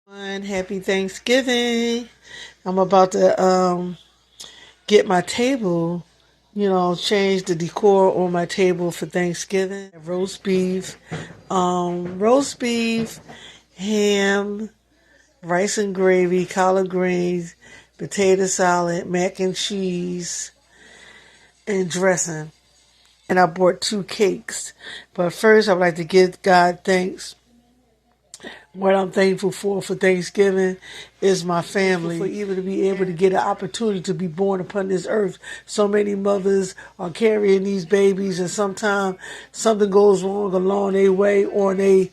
Happy Thanksgiving. I'm about to get my table, change the decor on my table for Thanksgiving. Roast beef, ham, rice and gravy, collard greens, potato salad, mac and cheese, and dressing. And I bought 2 cakes. But first, I would like to give God thanks. What I'm thankful for Thanksgiving is my family. For even to be able to get an opportunity to be born upon this earth. So many mothers are carrying these babies, and sometimes something goes wrong along their way, on their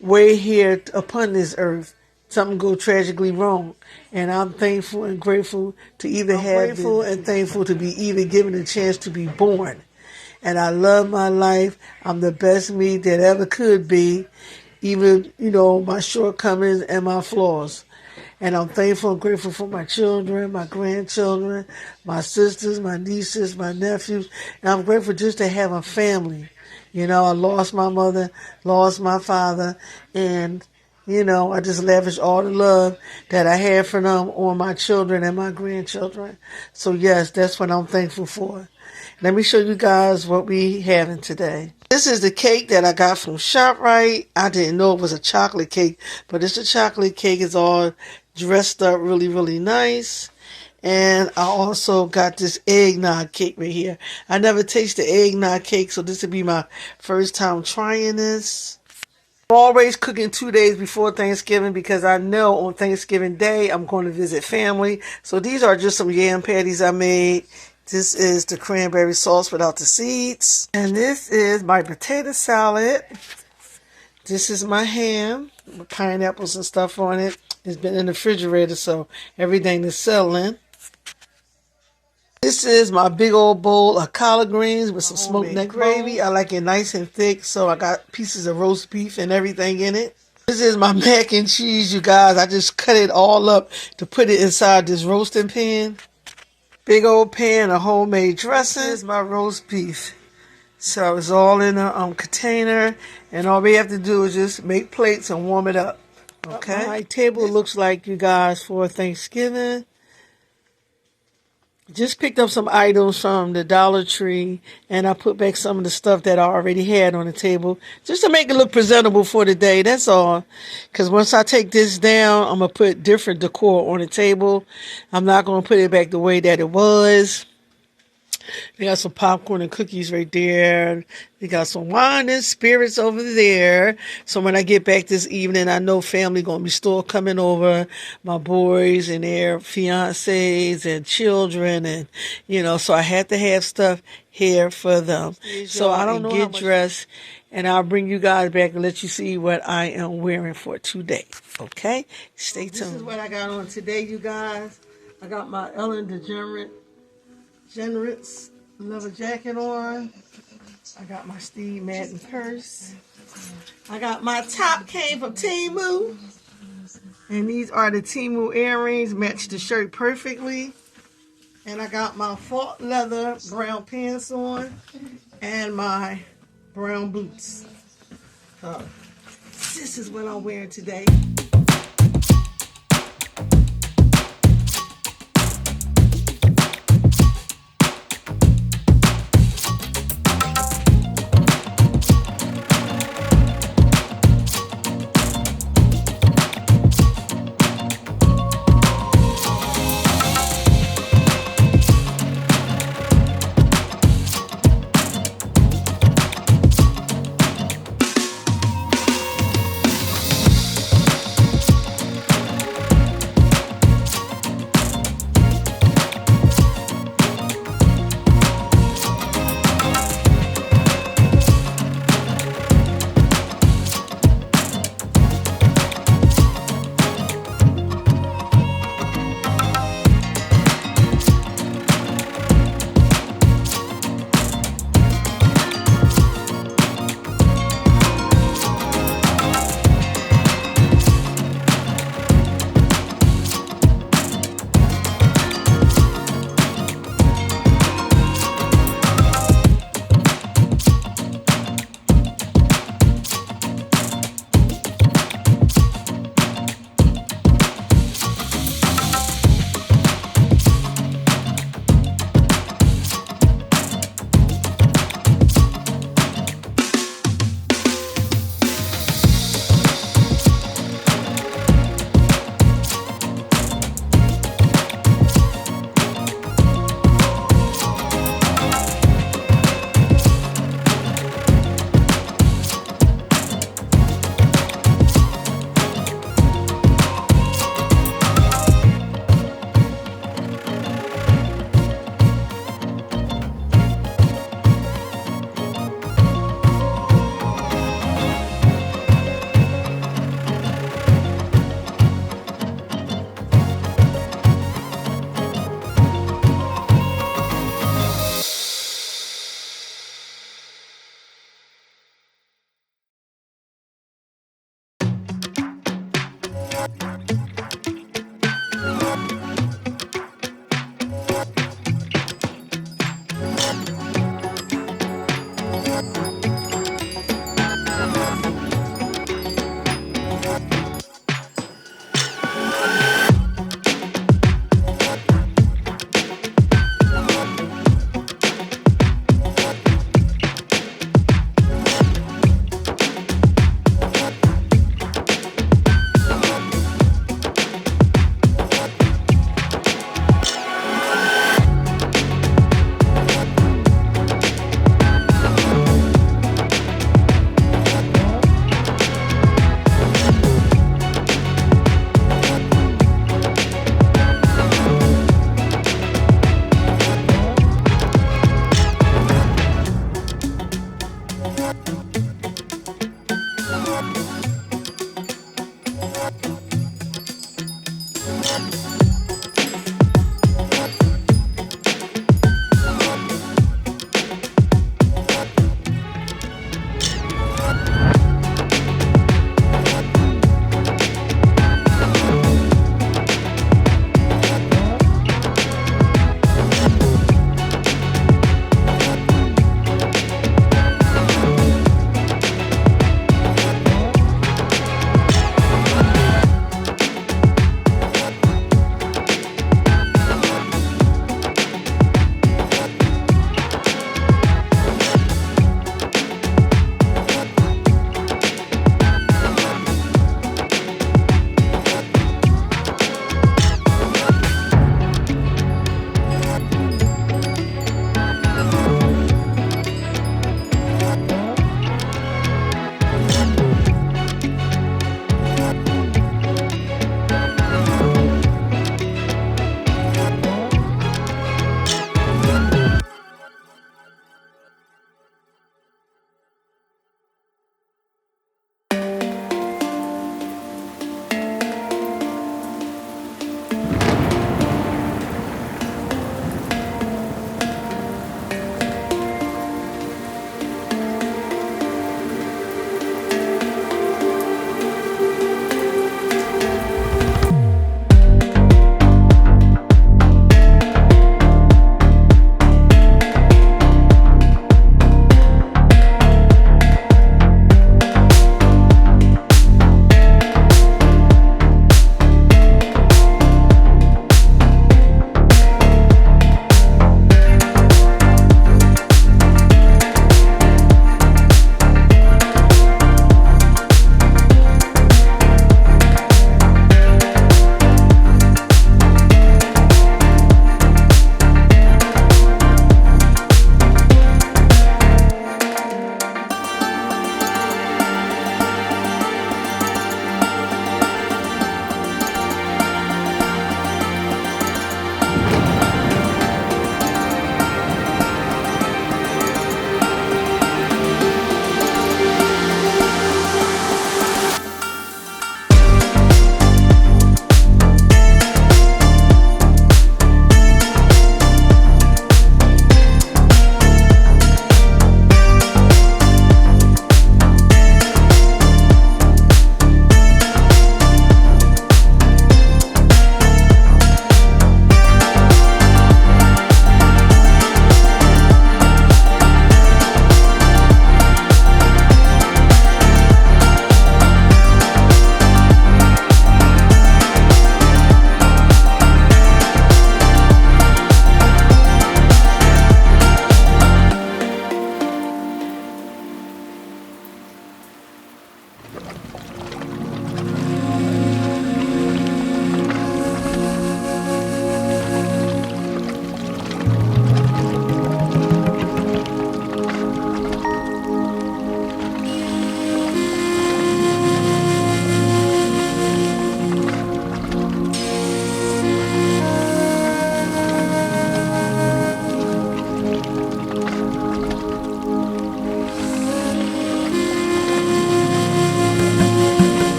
way here upon this earth. Something go tragically wrong. And I'm thankful and grateful to even and thankful to be even given a chance to be born. And I love my life. I'm the best me that ever could be, even, my shortcomings and my flaws. And I'm thankful and grateful for my children, my grandchildren, my sisters, my nieces, my nephews. And I'm grateful just to have a family. I lost my mother, lost my father, and I just lavish all the love that I have for them on my children and my grandchildren. So yes, that's what I'm thankful for. Let me show you guys what we having today. This is the cake that I got from ShopRite. I didn't know it was a chocolate cake, but it's a chocolate cake. It's all dressed up really, really nice. And I also got this eggnog cake right here. I never tasted eggnog cake, so this will be my first time trying this. I'm always cooking 2 days before Thanksgiving because I know on Thanksgiving Day I'm going to visit family. So these are just some yam patties I made. This is the cranberry sauce without the seeds. And this is my potato salad. This is my ham with pineapples and stuff on it. It's been in the refrigerator, so everything is settling. This is my big old bowl of collard greens with some smoked neck gravy. I like it nice and thick, so I got pieces of roast beef and everything in it. This is my mac and cheese, you guys. I just cut it all up to put it inside this roasting pan. Big old pan of homemade dressing. This is my roast beef. So it's all in a container, and all we have to do is just make plates and warm it up. Okay? My table looks like, you guys, for Thanksgiving. Just picked up some items from the Dollar Tree, and I put back some of the stuff that I already had on the table just to make it look presentable for the day. That's all. Because once I take this down, I'm going to put different decor on the table. I'm not going to put it back the way that it was. They got some popcorn and cookies right there. They got some wine and spirits over there. So when I get back this evening, I know family going to be still coming over. My boys and their fiancés and children. And, so I had to have stuff here for them. So I don't know get dressed. And I'll bring you guys back and let you see what I am wearing for today. Okay? Stay tuned. This is what I got on today, you guys. I got my Ellen DeGeneres leather jacket on. I got my Steve Madden purse. I got my top came from Temu. And these are the Temu earrings, match the shirt perfectly. And I got my faux leather brown pants on and my brown boots. So, this is what I'm wearing today.